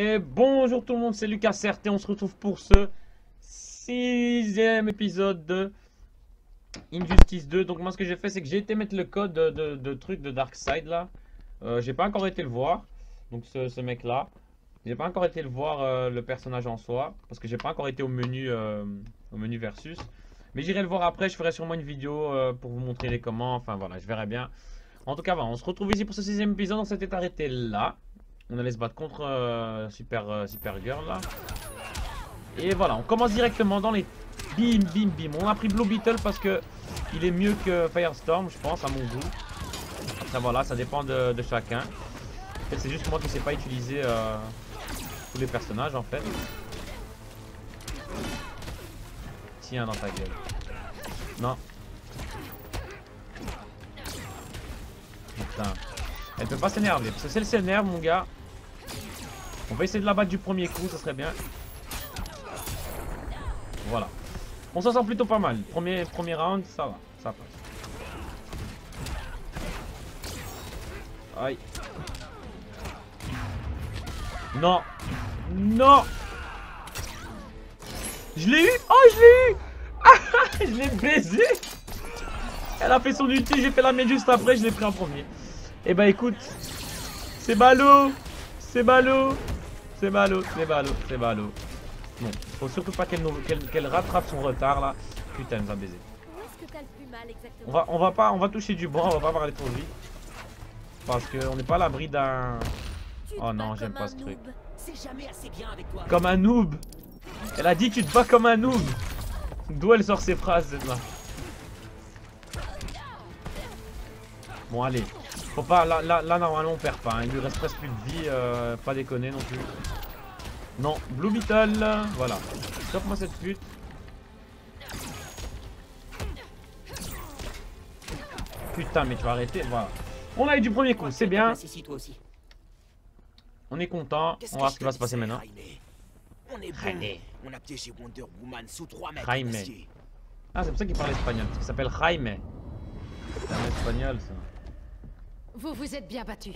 Et bonjour tout le monde, c'est Lucas CRT, on se retrouve pour ce 6e épisode de Injustice 2. Donc moi ce que j'ai fait c'est que j'ai été mettre le code de truc de Darkseid là. J'ai pas encore été le voir, donc ce mec là. J'ai pas encore été le voir le personnage en soi, parce que j'ai pas encore été au menu versus. Mais j'irai le voir après, je ferai sûrement une vidéo pour vous montrer les commandes, enfin voilà, je verrai bien. En tout cas, voilà, on se retrouve ici pour ce 6e épisode, on s'était arrêté là. On allait se battre contre Supergirl là. Et voilà, on commence directement dans les bim bim bim. On a pris Blue Beetle parce que il est mieux que Firestorm, je pense, à mon goût. Après voilà, ça dépend de chacun. C'est juste moi qui sais pas utiliser tous les personnages en fait. Tiens dans ta gueule. Non. Putain. Elle peut pas s'énerver. Parce que si elle s'énerve, mon gars, on va essayer de la battre du premier coup, ça serait bien. Voilà. On s'en sort plutôt pas mal. Premier round, ça va. Ça passe. Aïe. Non. Non. Je l'ai eu. Oh, je l'ai eu. Je l'ai baisé. Elle a fait son ulti, j'ai fait la mienne juste après, je l'ai pris en premier. Et bah écoute, c'est ballot. C'est ballot. C'est ballot, c'est ballot, c'est ballot. Bon, faut surtout pas qu'elle rattrape son retard là. Putain, elle nous a baisé. On va toucher du bois, on va pas parler trop vite. Parce qu'on n'est pas à l'abri d'un... Oh non, j'aime pas ce truc. Comme un noob. Elle a dit tu te bats comme un noob. D'où elle sort ces phrases là? Bon allez, faut pas, là normalement on perd pas, hein. Il lui reste presque plus de vie, pas déconner non plus. Non, Blue Beetle, voilà. Stop-moi cette pute. Putain mais tu vas arrêter, voilà. On a eu du premier coup, c'est bien. On est content, on va voir ce qui va se passer maintenant. On a piégé Wonder Woman sous 3 mètres. Jaime. Ah c'est pour ça qu'il parle espagnol, parce qu'il s'appelle Jaime. C'est un espagnol ça. Vous vous êtes bien battu.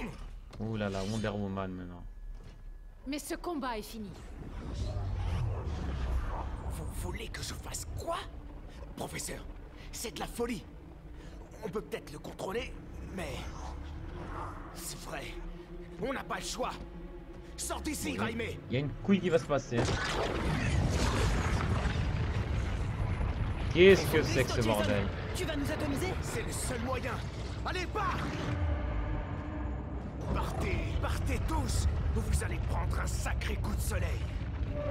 Ouh là là, Wonder Woman maintenant. Mais ce combat est fini. Vous voulez que je fasse quoi? Professeur, c'est de la folie. On peut peut-être le contrôler, mais... C'est vrai. On n'a pas le choix. Sors d'ici, Jaime. Il y a une couille qui va se passer. Qu'est-ce que c'est que ce bordel? Tu vas nous atomiser? C'est le seul moyen. Allez, pars! Partez tous, ou vous allez prendre un sacré coup de soleil.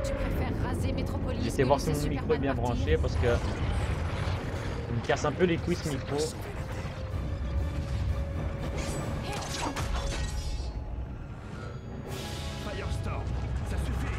Tu préfères raser Metropolis? J'essaie de voir si mon micro est bien branché parce que il me casse un peu les couilles ce micro. Firestorm, ça suffit.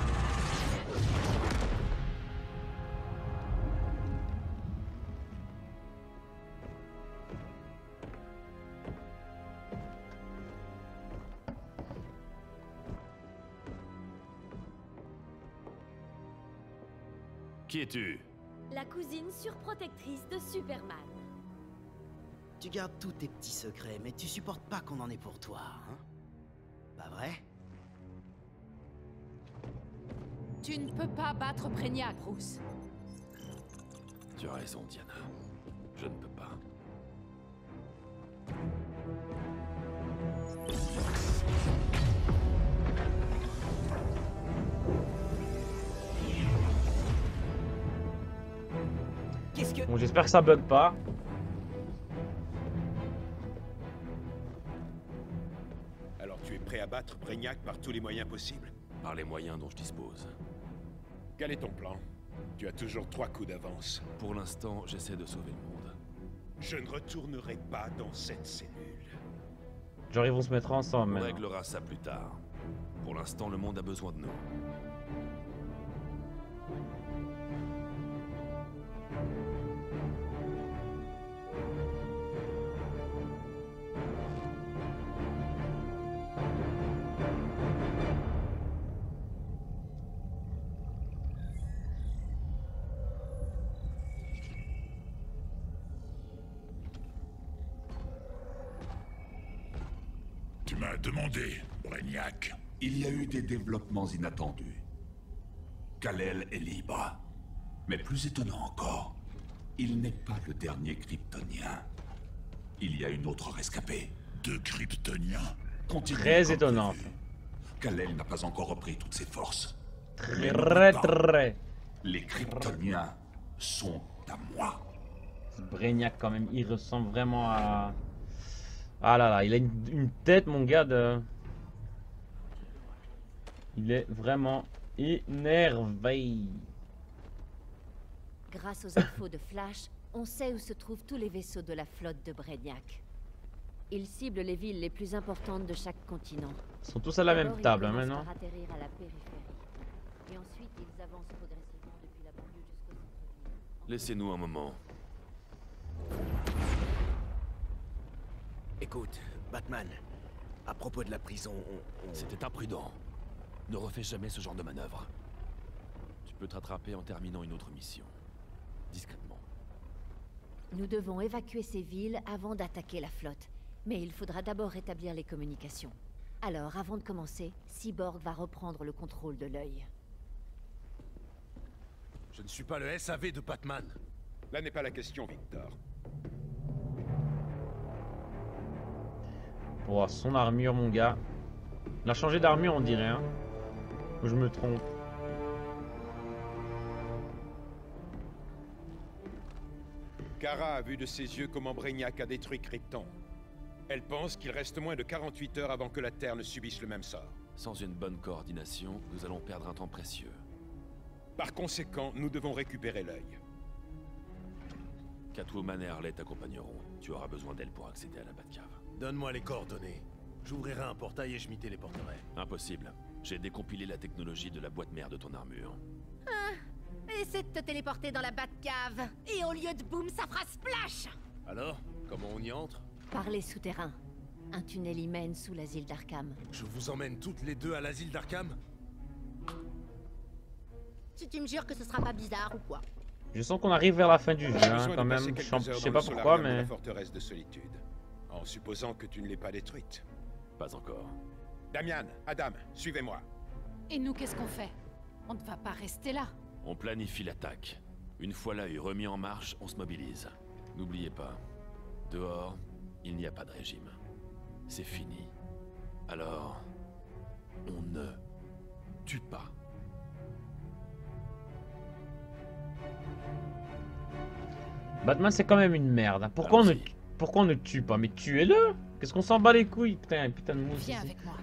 Qui es-tu? La cousine surprotectrice de Superman. Tu gardes tous tes petits secrets, mais tu supportes pas qu'on en ait pour toi, hein? Pas vrai? Tu ne peux pas battre Brainiac, Bruce. Tu as raison, Diana. Je ne peux pas. Qu'est-ce que... Bon, j'espère que ça bug pas. Alors tu es prêt à battre Brainiac par tous les moyens possibles? Par les moyens dont je dispose. Quel est ton plan? Tu as toujours 3 coups d'avance. Pour l'instant, j'essaie de sauver le monde. Je ne retournerai pas dans cette cellule. Genre ils vont se mettre ensemble On maintenant. réglera ça plus tard. Pour l'instant, le monde a besoin de nous. Tu m'as demandé, Brainiac. Il y a eu des développements inattendus. Kal-El est libre. Mais plus étonnant encore, il n'est pas le dernier Kryptonien. Il y a une autre rescapée. 2 Kryptoniens. Continuez Très comme étonnant. prévu. Kal-El n'a pas encore repris toutes ses forces. Très. Les Kryptoniens sont à moi. Brainiac quand même, il ressemble vraiment à... Ah là là, il a une tête mon gars de... Il est vraiment énervé. Grâce aux infos de Flash, on sait où se trouvent tous les vaisseaux de la flotte de Brainiac. Ils ciblent les villes les plus importantes de chaque continent. Ils sont tous à la même D'abord, ils table hein, commencent maintenant. par atterrir à la périphérie. Et ensuite, ils avancent progressivement depuis la banlieue jusqu'au centre-ville. Laissez-nous un moment. Écoute, Batman, à propos de la prison, C'était imprudent. Ne refais jamais ce genre de manœuvre. Tu peux te rattraper en terminant une autre mission. Discrètement. Nous devons évacuer ces villes avant d'attaquer la flotte. Mais il faudra d'abord rétablir les communications. Alors, avant de commencer, Cyborg va reprendre le contrôle de l'œil. Je ne suis pas le SAV de Batman. Là n'est pas la question, Victor. Oh, son armure mon gars. Il a changé d'armure on dirait hein. Ou je me trompe. Kara a vu de ses yeux comment Brainiac a détruit Krypton. Elle pense qu'il reste moins de 48 heures avant que la Terre ne subisse le même sort. Sans une bonne coordination, nous allons perdre un temps précieux. Par conséquent, nous devons récupérer l'œil. Catwoman et Harley t'accompagneront. Tu auras besoin d'elle pour accéder à la Batcave. Donne-moi les coordonnées. J'ouvrirai un portail et je m'y téléporterai. Impossible. J'ai décompilé la technologie de la boîte mère de ton armure. Essaie de te téléporter dans la Batcave. Et au lieu de boum, ça fera splash. Alors, comment on y entre? Par les souterrains. Un tunnel y mène sous l'asile d'Arkham. Je vous emmène toutes les deux à l'asile d'Arkham? Si tu me jures que ce sera pas bizarre ou quoi. Je sens qu'on arrive vers la fin du jeu J'ai hein, besoin quand de même. passer Je quelques heures sais dans pas le pourquoi solarium de mais... la forteresse de solitude. En supposant que tu ne l'aies pas détruite. Pas encore. Damian, Adam, suivez-moi. Et nous, qu'est-ce qu'on fait? On ne va pas rester là. On planifie l'attaque. Une fois l'œil remis en marche, on se mobilise. N'oubliez pas, dehors, il n'y a pas de régime. C'est fini. Alors, on ne tue pas. Batman c'est quand même une merde. Pourquoi on ne tue pas? Mais tuez-le. Qu'est-ce qu'on s'en bat les couilles? Putain, putain de mousse. Viens ici. avec moi.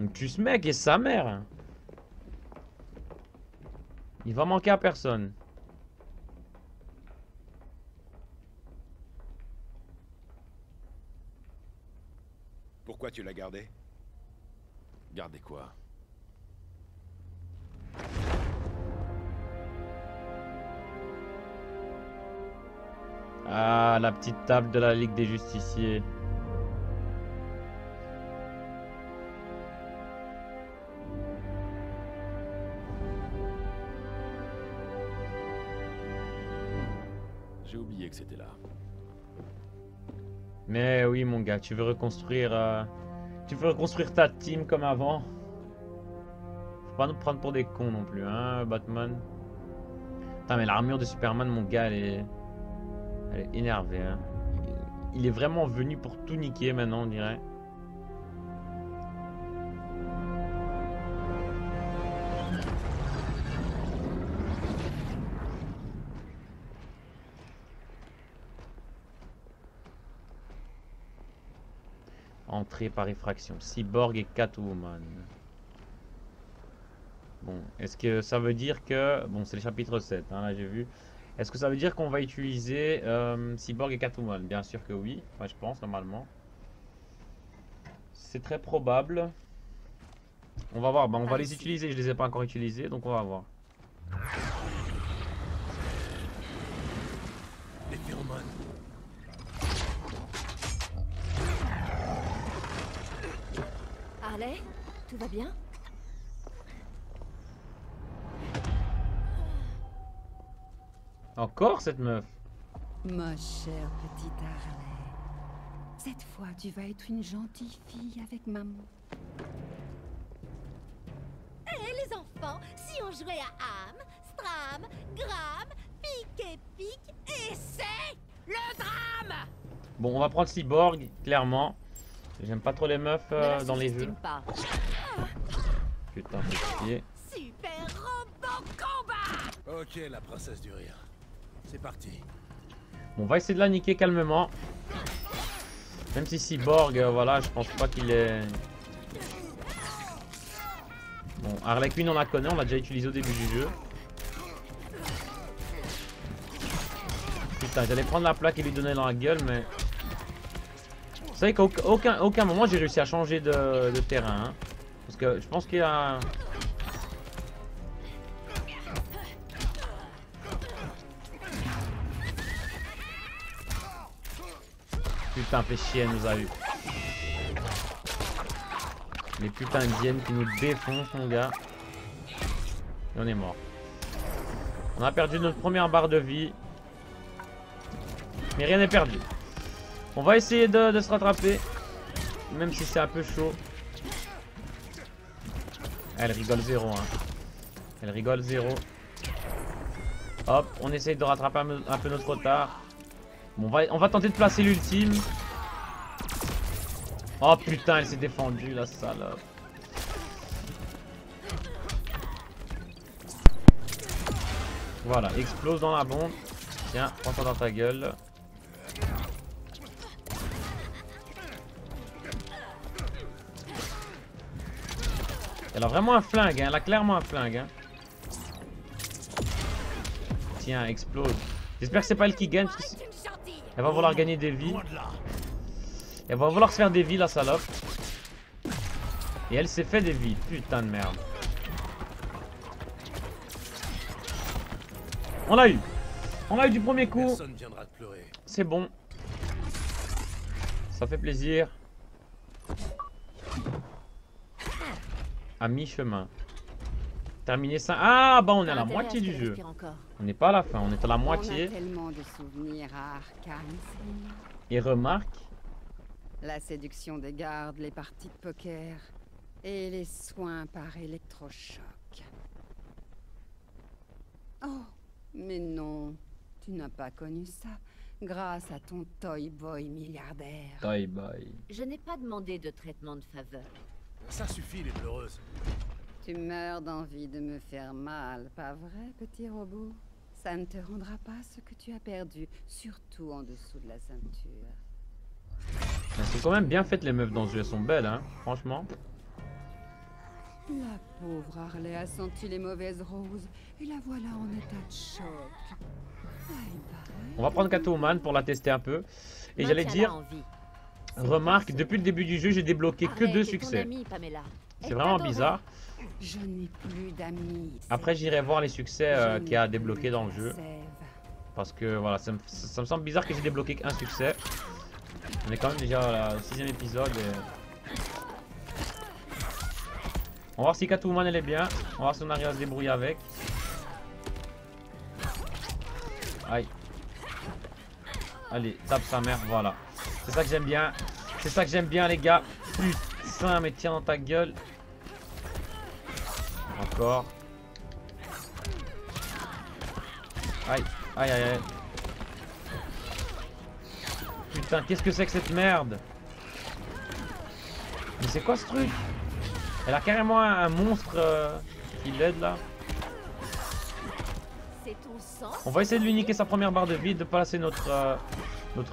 On tue ce mec et sa mère. Il va manquer à personne. Pourquoi tu l'as gardé? Gardez quoi? Ah, la petite table de la Ligue des Justiciers. J'ai oublié que c'était là. Mais oui, mon gars, tu veux reconstruire ta team comme avant. Faut pas nous prendre pour des cons non plus, hein, Batman. Putain, mais l'armure de Superman, mon gars, elle est énervée, hein. Il est vraiment venu pour tout niquer maintenant, on dirait. Entrée par effraction. Cyborg et Catwoman. Bon, est-ce que ça veut dire que... Bon, c'est le chapitre 7, hein, là j'ai vu. Est-ce que ça veut dire qu'on va utiliser Cyborg et Catwoman? Bien sûr que oui. Enfin, je pense, normalement. C'est très probable. On va voir. Bah, on va les utiliser. Je les ai pas encore utilisés, donc on va voir. Les phéromones. Harley, tout va bien? Encore cette meuf? Ma chère petite Harley, cette fois tu vas être une gentille fille avec maman. enfants, si on jouait à Am, Stram, Gram, Pique et Pique, et c'est le drame. Bon, on va prendre Cyborg, clairement. J'aime pas trop les meufs dans les jeux. Pas. Putain, faut chier. Super robot combat. Ok, la princesse du rire. C'est parti. Bon, on va essayer de la niquer calmement. Même si Cyborg, voilà, je pense pas qu'il est... Bon, Harley Quinn, on la connaît, on l'a déjà utilisé au début du jeu. Putain, j'allais prendre la plaque et lui donner dans la gueule, mais... Vous savez qu'à aucun moment j'ai réussi à changer de terrain. Hein. Parce que je pense qu'il y a... Putain, fait chier, elle nous a eu. Les putains d'hyènes qui nous défoncent, mon gars. Et on est mort. On a perdu notre première barre de vie. Mais rien n'est perdu. On va essayer de se rattraper. Même si c'est un peu chaud. Elle rigole zéro. Hein. Elle rigole zéro. Hop, on essaye de rattraper un peu notre retard. Bon, on va tenter de placer l'ultime. Oh putain, elle s'est défendue, la salope. Voilà, explose dans la bombe. Tiens, prends ça dans ta gueule. Elle a vraiment un flingue, hein. Elle a clairement un flingue. Hein. Tiens, explose. J'espère que c'est pas elle qui gagne. Parce que elle va vouloir gagner des vies. Elle va vouloir se faire des vies, la salope. Et elle s'est fait des vies. Putain de merde. On l'a eu. On l'a eu du premier coup. C'est bon. Ça fait plaisir. À mi-chemin. Terminé ça. Ah bah on est à la moitié du jeu. On n'est pas à la fin, on est à la moitié. On a tellement de souvenirs à Arkham. Et remarque. La séduction des gardes, les parties de poker et les soins par électrochoc. Oh, mais non, tu n'as pas connu ça grâce à ton Toy Boy milliardaire. Toy Boy. Je n'ai pas demandé de traitement de faveur. Ça suffit, les pleureuses. Tu meurs d'envie de me faire mal, pas vrai, petit robot? Ça ne te rendra pas ce que tu as perdu, surtout en dessous de la ceinture. Elles sont quand même bien faites les meufs dans ce jeu, elles sont belles, hein, franchement. La pauvre Harley a senti les mauvaises roses, et la voilà en état de choc. On va prendre Catwoman pour la tester un peu. Et j'allais dire, remarque, depuis le début du jeu, j'ai débloqué que 2 succès. C'est vraiment bizarre. Je n'ai plus d'amis. Après, j'irai voir les succès qu'il y a débloqués dans le jeu. Parce que voilà, ça me semble bizarre que j'ai débloqué qu'un succès. On est quand même déjà au 6ème épisode. Et... On va voir si Catwoman elle est bien. On va voir si on arrive à se débrouiller avec. Aïe. Allez, tape sa mère, voilà. C'est ça que j'aime bien. C'est ça que j'aime bien, les gars. Putain, mais tiens dans ta gueule. Encore. Aïe, aïe, aïe, aïe. Putain, qu'est-ce que c'est que cette merde? Mais c'est quoi ce truc? Elle a carrément un monstre qui l'aide là. On va essayer de lui niquer sa première barre de vie, de passer notre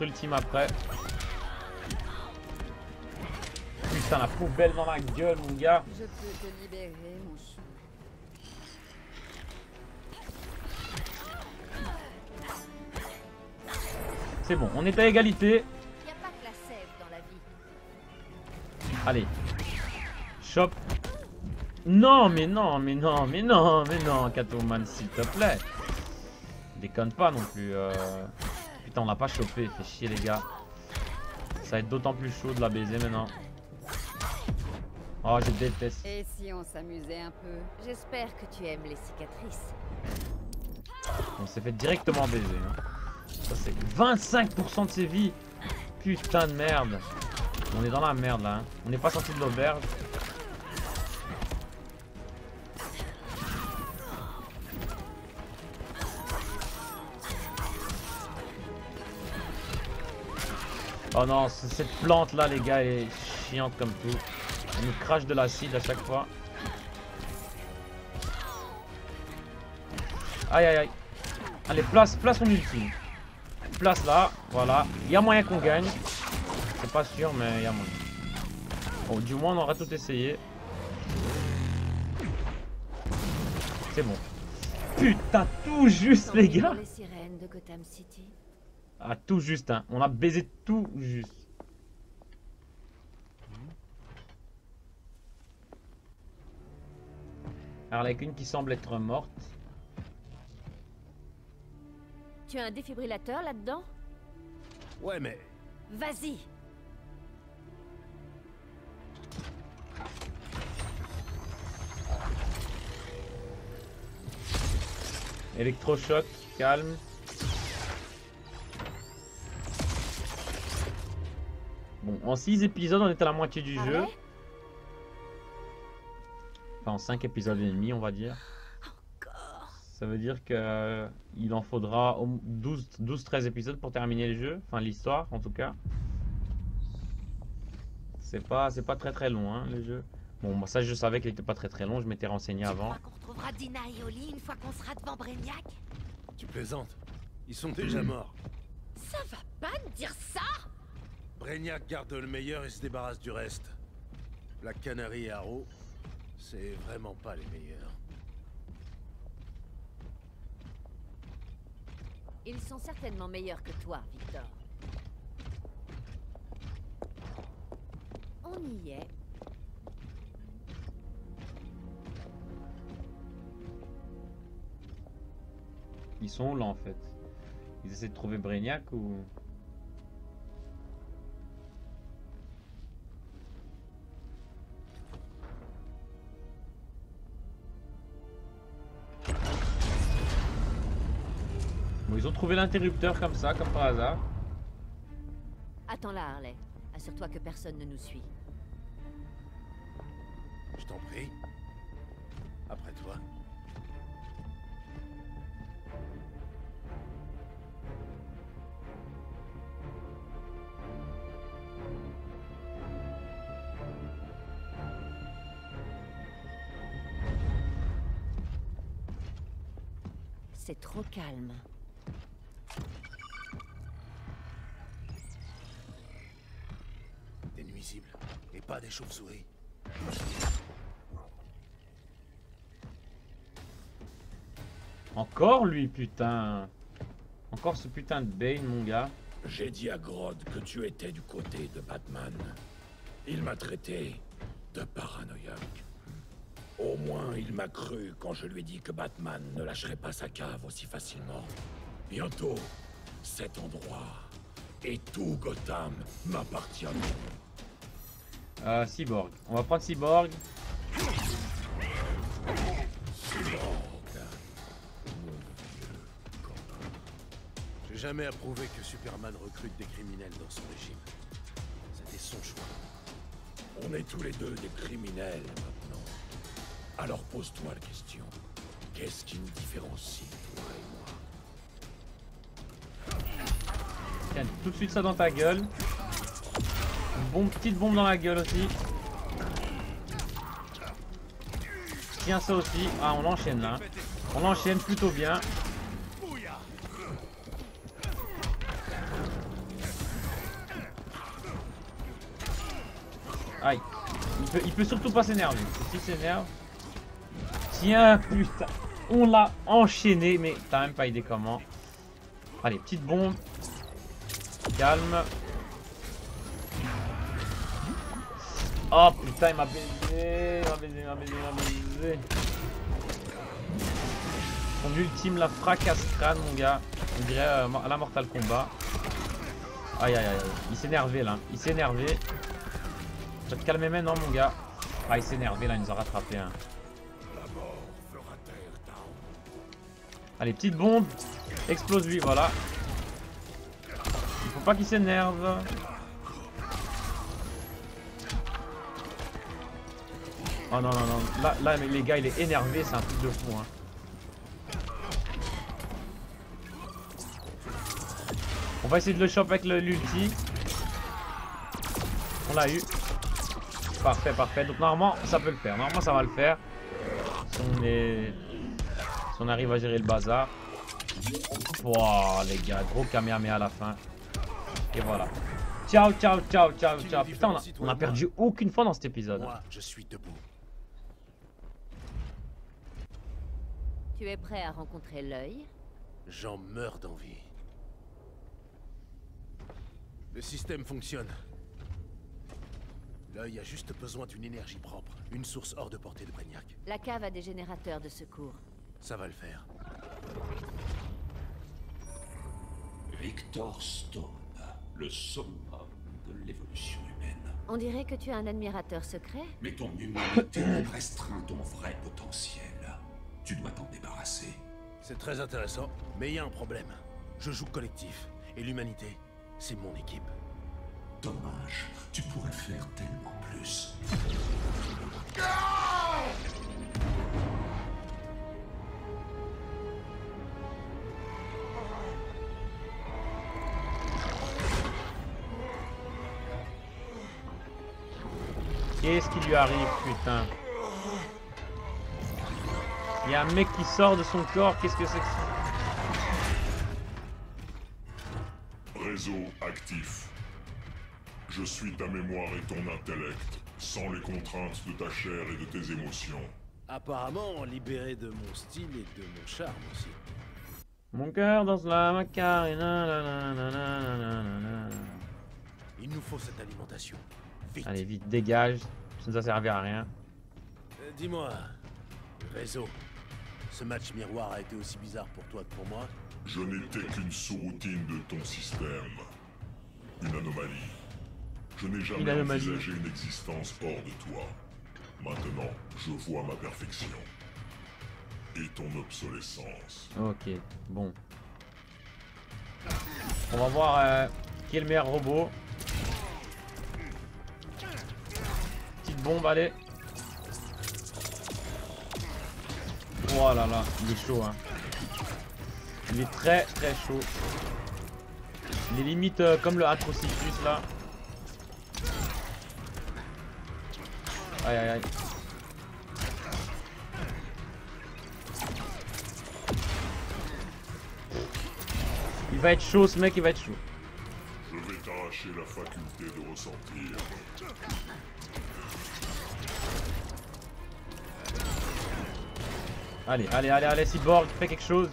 ultime après. Putain, la poubelle dans la gueule, mon gars. Je peux te libérer, mon chou. C'est bon, on est à égalité. Y a pas que la sève dans la vie. Allez. Chop. Non, mais non, mais non, mais non, mais non, Catwoman, s'il te plaît. Déconne pas non plus. Putain, on l'a pas chopé, fait chier les gars. Ça va être d'autant plus chaud de la baiser maintenant. Oh, je déteste. Et si on s'amusait un peu? J'espère que tu aimes les cicatrices. On s'est fait directement baiser. Hein. Ça c'est 25% de ses vies. Putain de merde. On est dans la merde là. Hein. On n'est pas sorti de l'auberge. Oh non, cette plante là les gars, elle est chiante comme tout. Elle nous crache de l'acide à chaque fois. Aïe aïe aïe. Allez, place ton ultime. Place là, voilà. Il y a moyen qu'on gagne. C'est pas sûr, mais il y a moyen. Bon, du moins on aura tout essayé. C'est bon. Putain, tout juste les gars. Les sirènes de Gotham City. Ah, tout juste, hein. On a baisé tout juste. Harley Quinn qui semble être morte. Tu as un défibrillateur là-dedans? Ouais, mais... Vas-y. Électrochoc, calme. Bon, en 6 épisodes, on est à la moitié du jeu. Enfin, en 5 épisodes et demi, on va dire. Ça veut dire que il en faudra 12-13 épisodes pour terminer le jeu. Enfin, l'histoire, en tout cas. C'est pas très long, hein, le jeu. Bon, moi, ça, je savais qu'il était pas très long. Je m'étais renseigné avant. Tu crois qu'on retrouvera Dina et Oli une fois qu'on sera devant Brainiac? Tu plaisantes. Ils sont déjà morts. Ça va pas me dire ça? Brainiac garde le meilleur et se débarrasse du reste. La Canary et Arrow, c'est vraiment pas les meilleurs. Ils sont certainement meilleurs que toi, Victor. On y est. Ils sont là en fait. Ils essaient de trouver Brainiac ou... Bon, ils ont trouvé l'interrupteur comme ça, comme par hasard. Attends là, Harley. Assure-toi que personne ne nous suit. Je t'en prie. Après toi. C'est trop calme. Des nuisibles, et pas des chauves-souris. Encore lui, putain. Encore ce putain de Bane, mon gars. J'ai dit à Grodd que tu étais du côté de Batman. Il m'a traité de paranoïaque. Au moins, il m'a cru quand je lui ai dit que Batman ne lâcherait pas sa cave aussi facilement. Bientôt, cet endroit et tout Gotham m'appartiennent. Cyborg. On va prendre Cyborg. J'ai jamais approuvé que Superman recrute des criminels dans son régime. C'était son choix. On est tous les deux des criminels maintenant. Alors pose-toi la question. Qu'est-ce qui nous différencie, toi et moi? Tiens, tout de suite ça dans ta gueule. Une petite bombe dans la gueule aussi. Tiens, ça aussi. Ah, on enchaîne là. On enchaîne plutôt bien. Aïe. Il peut surtout pas s'énerver. S'il s'énerve. Tiens, putain. On l'a enchaîné, mais t'as même pas idée comment. Allez, petite bombe. Calme. Oh putain, il m'a baisé. Il m'a baisé. Son ultime la fracasse crâne, mon gars. On dirait à la Mortal Kombat. Aïe aïe aïe. Il s'est énervé là. Il s'est énervé. Tu vas te calmer maintenant, mon gars. Ah, il s'est énervé là. Il nous a rattrapé. Hein. Allez, petite bombe. Explose lui, voilà. Il faut pas qu'il s'énerve. Oh non, non, non. Là, les gars, il est énervé. C'est un truc de fou. Hein. On va essayer de le choper avec l'ulti. On l'a eu. Parfait, parfait. Donc normalement, ça peut le faire. Normalement, ça va le faire. Si on arrive à gérer le bazar. Wow, les gars, gros Kamehameha à la fin. Et voilà. Ciao, ciao, ciao, ciao, ciao. Putain, on a perdu aucune fois dans cet épisode. Moi, je suis debout. Tu es prêt à rencontrer l'œil? J'en meurs d'envie. Le système fonctionne. L'œil a juste besoin d'une énergie propre, une source hors de portée de Brainiac. La cave a des générateurs de secours. Ça va le faire. Victor Stone, le summum de l'évolution humaine. On dirait que tu es un admirateur secret. Mais ton humanité restreint ton vrai potentiel. Tu dois t'en débarrasser. C'est très intéressant, mais il y a un problème. Je joue collectif, et l'humanité, c'est mon équipe. Dommage, tu pourrais faire tellement plus. Qu'est-ce qui lui arrive, putain? Il y a un mec qui sort de son corps, qu'est-ce que c'est que ça? Réseau actif. Je suis ta mémoire et ton intellect, sans les contraintes de ta chair et de tes émotions. Apparemment, libéré de mon style et de mon charme aussi. Mon cœur danse la macarena. Il nous faut cette alimentation. Vite. Allez, vite, dégage. Ça ne va servir à rien. Dis-moi, Réseau, ce match miroir a été aussi bizarre pour toi que pour moi? Je n'étais qu'une sous-routine de ton système. Une anomalie. Je n'ai jamais envisagé une existence hors de toi. Maintenant, je vois ma perfection. Et ton obsolescence. Ok, bon. On va voir qui est le meilleur robot. Petite bombe, allez. Oh là là, il est chaud, hein. Il est très très chaud. Il est limite comme le Atrocitus là. Aïe aïe aïe. Il va être chaud ce mec, il va être chaud. Je vais t'arracher la faculté de ressentir. Allez, allez, allez, allez, Cyborg, fais quelque chose.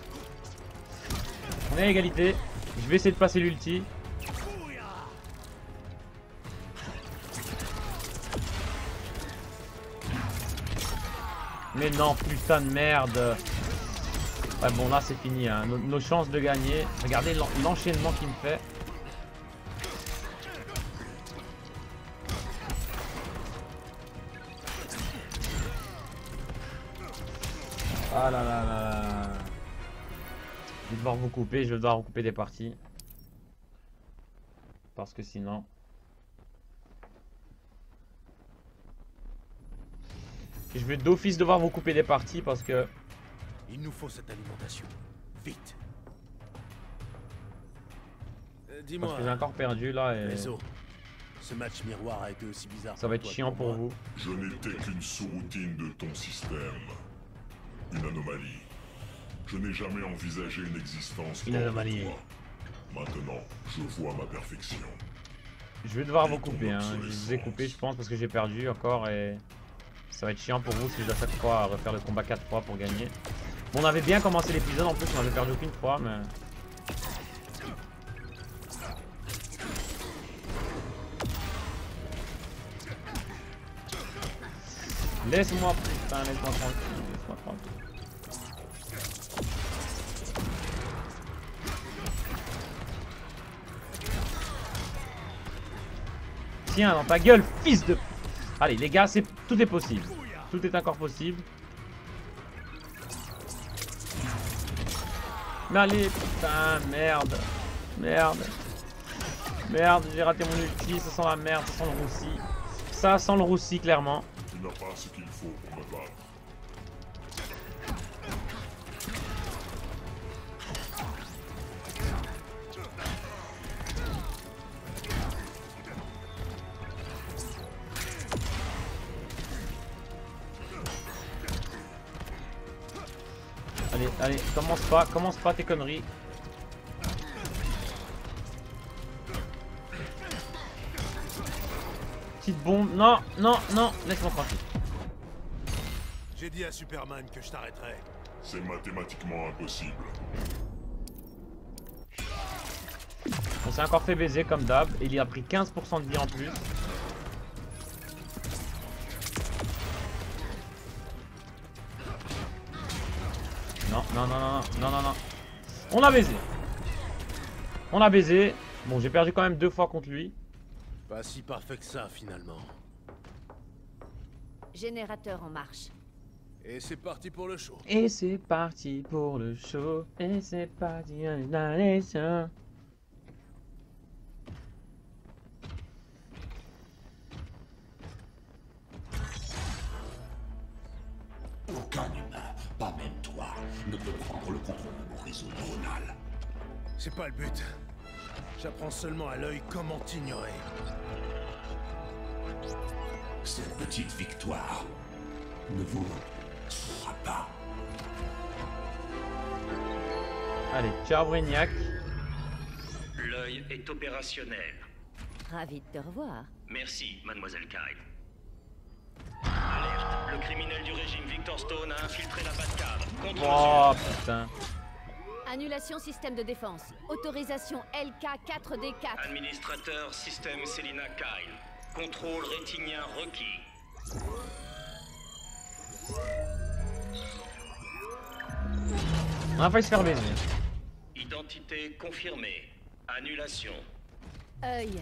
On est à égalité. Je vais essayer de passer l'ulti. Mais non, putain de merde. Ouais, bon, là, c'est fini. Hein. Nos chances de gagner. Regardez l'enchaînement qu'il me fait. Ah là là là. Je vais devoir vous couper. Je vais devoir vous couper des parties. Parce que sinon... Je vais d'office devoir vous couper des parties parce que... Il nous faut cette alimentation. Vite. Dis-moi. Parce que j'ai encore perdu là et... Réseau. Ce match miroir a été aussi bizarre. Ça va être chiant pour vous. Je n'étais qu'une sous-routine de ton système. Une anomalie. Je n'ai jamais envisagé une existence hors de toi. Maintenant, je vois ma perfection. Je vais devoir vous couper, hein. Je vous ai coupé, je pense, parce que j'ai perdu encore et... Ça va être chiant pour vous si je dois chaque fois refaire le combat 4 fois pour gagner. Bon, on avait bien commencé l'épisode, en plus on avait perdu qu'une fois, mais... Laisse-moi, putain, laisse-moi tranquille, laisse-moi tranquille. Tiens, dans ta gueule, fils de... Allez, les gars, tout est possible. Tout est encore possible. Mais allez, putain, merde. Merde. Merde, j'ai raté mon ulti, ça sent la merde, ça sent le roussi. Ça sent le roussi, clairement. Tu n'as pas ce qu'il faut pour me battre. Allez, allez, commence pas tes conneries. Petite bombe, non, non, non, laisse-moi tranquille. J'ai dit à Superman que je t'arrêterais. C'est mathématiquement impossible. On s'est encore fait baiser comme d'hab, et il a pris 15% de vie en plus. Non, non, non, non, non, non, non. On l'a baisé. On l'a baisé. Bon, j'ai perdu quand même 2 fois contre lui. Pas si parfait que ça, finalement. Générateur en marche. Et c'est parti pour le show. Et c'est parti pour le show. Et c'est parti, allez, ça. Aucun humain, pas même toi, ne peut prendre le contrôle de mon réseau neuronal. C'est pas le but. J'apprends seulement à l'œil comment t'ignorer. Cette petite victoire ne vous sera pas. Allez, ciao Brainiac. L'œil est opérationnel. Ravi de te revoir. Merci, mademoiselle Kyle. Alerte, le criminel du régime Victor Stone a infiltré la Batcave. Oh putain. Annulation système de défense. Autorisation LK4D4. Administrateur système Selina Kyle. Contrôle rétinien requis. On a failli se faire baiser. Identité confirmée. Annulation. Œil.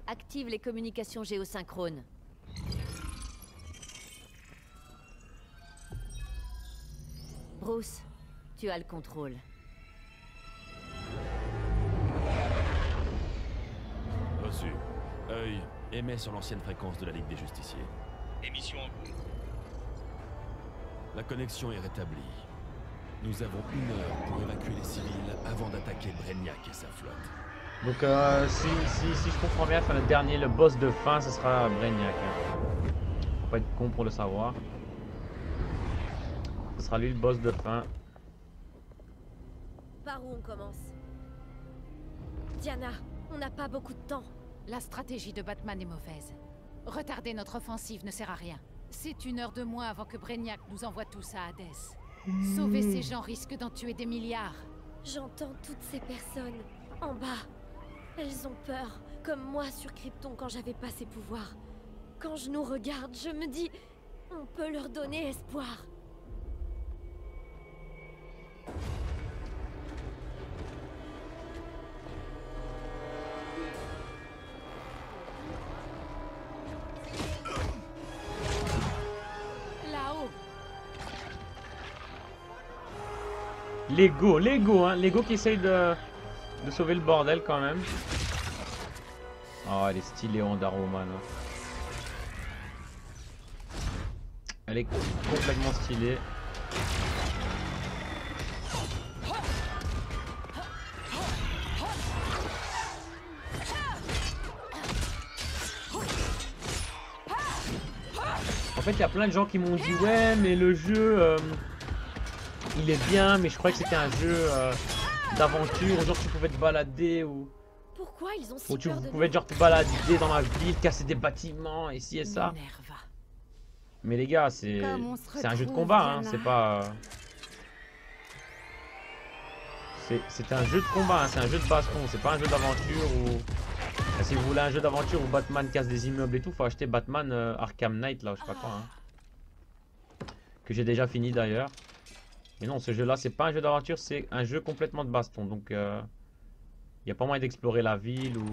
Active les communications géosynchrones. Bruce, tu as le contrôle. Reçu. Œil émet sur l'ancienne fréquence de la Ligue des Justiciers. Émission en cours. La connexion est rétablie. Nous avons 1 heure pour évacuer les civils avant d'attaquer Brainiac et sa flotte. Donc si je comprends bien, enfin, le dernier, le boss de fin, ce sera Brainiac. Hein. Faut pas être con pour le savoir. Ce sera lui le boss de fin. Par où on commence? Diana, on n'a pas beaucoup de temps. La stratégie de Batman est mauvaise. Retarder notre offensive ne sert à rien. C'est 1 heure de moins avant que Brainiac nous envoie tous à Hades. Sauver ces gens risque d'en tuer des milliards. J'entends toutes ces personnes en bas. Elles ont peur, comme moi sur Krypton quand j'avais pas ses pouvoirs. Quand je nous regarde, je me dis, on peut leur donner espoir. Lego, hein. Lego qui essaye de sauver le bordel quand même. Oh, elle est stylée, Wonder Woman. Elle est complètement stylée. En fait, il y a plein de gens qui m'ont dit ouais, mais le jeu il est bien, mais je croyais que c'était un jeu d'aventure, genre tu pouvais te balader ou. Pourquoi ils ont si Ou tu peur de pouvais nous? genre te balader dans la ville, casser des bâtiments, ici et ça. Mais les gars, c'est un jeu de combat, hein, c'est pas. C'est un jeu de combat, hein, c'est un jeu de baston, c'est pas un jeu d'aventure ou. Enfin, si vous voulez un jeu d'aventure où Batman casse des immeubles et tout, faut acheter Batman Arkham Knight là, je sais pas quoi. Hein. Que j'ai déjà fini d'ailleurs. Mais non, ce jeu là, c'est pas un jeu d'aventure, c'est un jeu complètement de baston. Donc, il n'y a pas moyen d'explorer la ville ou.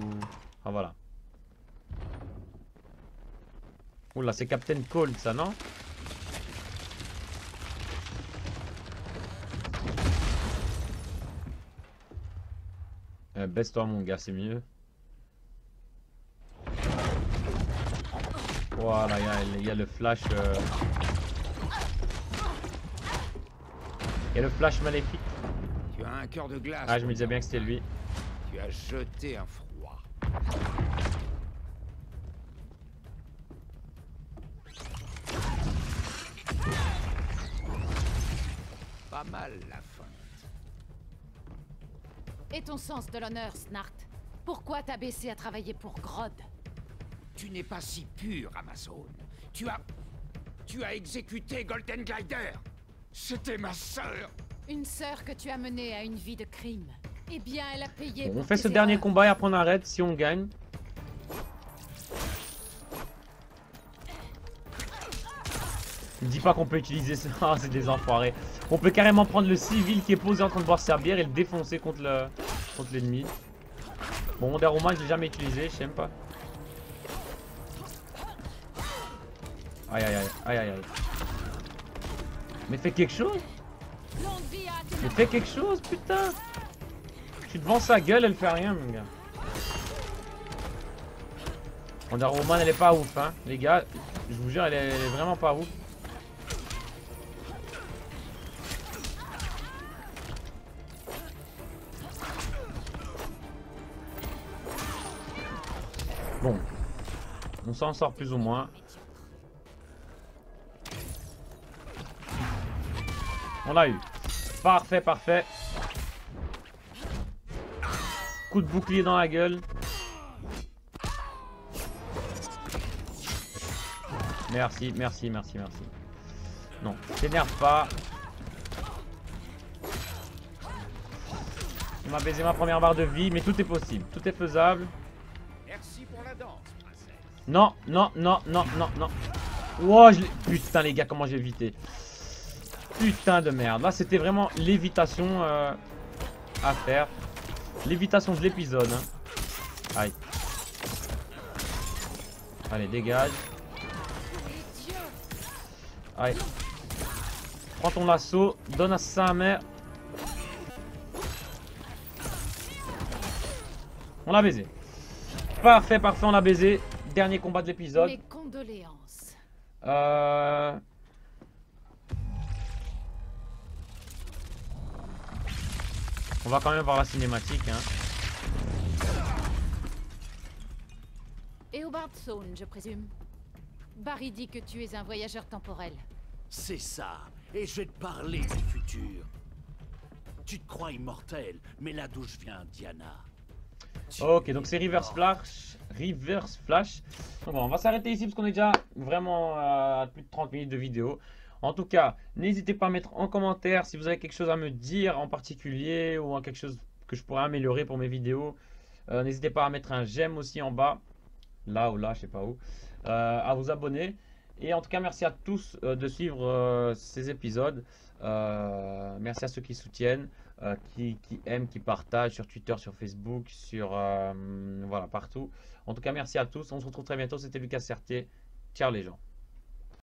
Ah voilà. Oula, c'est Captain Cold ça, non? Baisse-toi mon gars, c'est mieux. Voilà, il y a le flash. Il y a le flash maléfique. Tu as un cœur de glace. Ah, je me disais bien que c'était lui. Tu as jeté un froid. fera mal, la fin. Et ton sens de l'honneur, Snart? Pourquoi t'as baissé à travailler pour Grodd? Tu n'es pas si pur, Amazon. Tu as exécuté Golden Glider. C'était ma sœur. Une sœur que tu as menée à une vie de crime. Eh bien, elle a payé. Bon, on fait ce dernier combat et après on arrête si on gagne. Ne dis pas qu'on peut utiliser ça. Ah, c'est des enfoirés. On peut carrément prendre le civil qui est posé en train de boire sa bière et le défoncer contre l'ennemi. Bon, Wonder Woman, je l'ai jamais utilisé, je sais même pas. Aïe aïe aïe, aïe aïe aïe. Mais fais quelque chose. Mais fais quelque chose, putain. Je suis devant sa gueule, elle fait rien, mon gars. Wonder Woman, elle est pas ouf, hein. Les gars, je vous jure, elle est vraiment pas ouf. Bon, on s'en sort plus ou moins. On l'a eu. Parfait, parfait. Coup de bouclier dans la gueule. Merci, merci, merci, merci. Non, t'énerve pas. Il m'a baisé ma première barre de vie, mais tout est possible. Tout est faisable. Merci pour la danse, princesse. Non, non, non, non, non, non. Wow, putain les gars, comment j'ai évité. Putain de merde. Là, c'était vraiment l'évitation à faire. L'évitation de l'épisode. Hein. Aïe. Allez, dégage. Aïe. Prends ton lasso. Donne à sa mère. On l'a baisé. Parfait, parfait, on l'a baisé. Dernier combat de l'épisode. Mes condoléances. On va quand même voir la cinématique, hein. Eobard Thawne, je présume. Barry dit que tu es un voyageur temporel. C'est ça. Et je vais te parler du futur. Tu te crois immortel, mais là d'où je viens, Diana. Ok, donc c'est Reverse Flash. Reverse Flash. Donc bon, on va s'arrêter ici parce qu'on est déjà vraiment à plus de 30 minutes de vidéo. En tout cas, n'hésitez pas à mettre en commentaire si vous avez quelque chose à me dire en particulier ou quelque chose que je pourrais améliorer pour mes vidéos. N'hésitez pas à mettre un j'aime aussi en bas. Là ou là, je sais pas où. À vous abonner. Et en tout cas, merci à tous de suivre ces épisodes. Merci à ceux qui soutiennent, qui aiment, qui partagent sur Twitter, sur Facebook, sur voilà, partout. En tout cas, merci à tous. On se retrouve très bientôt. C'était Lucas Sertier. Ciao les gens.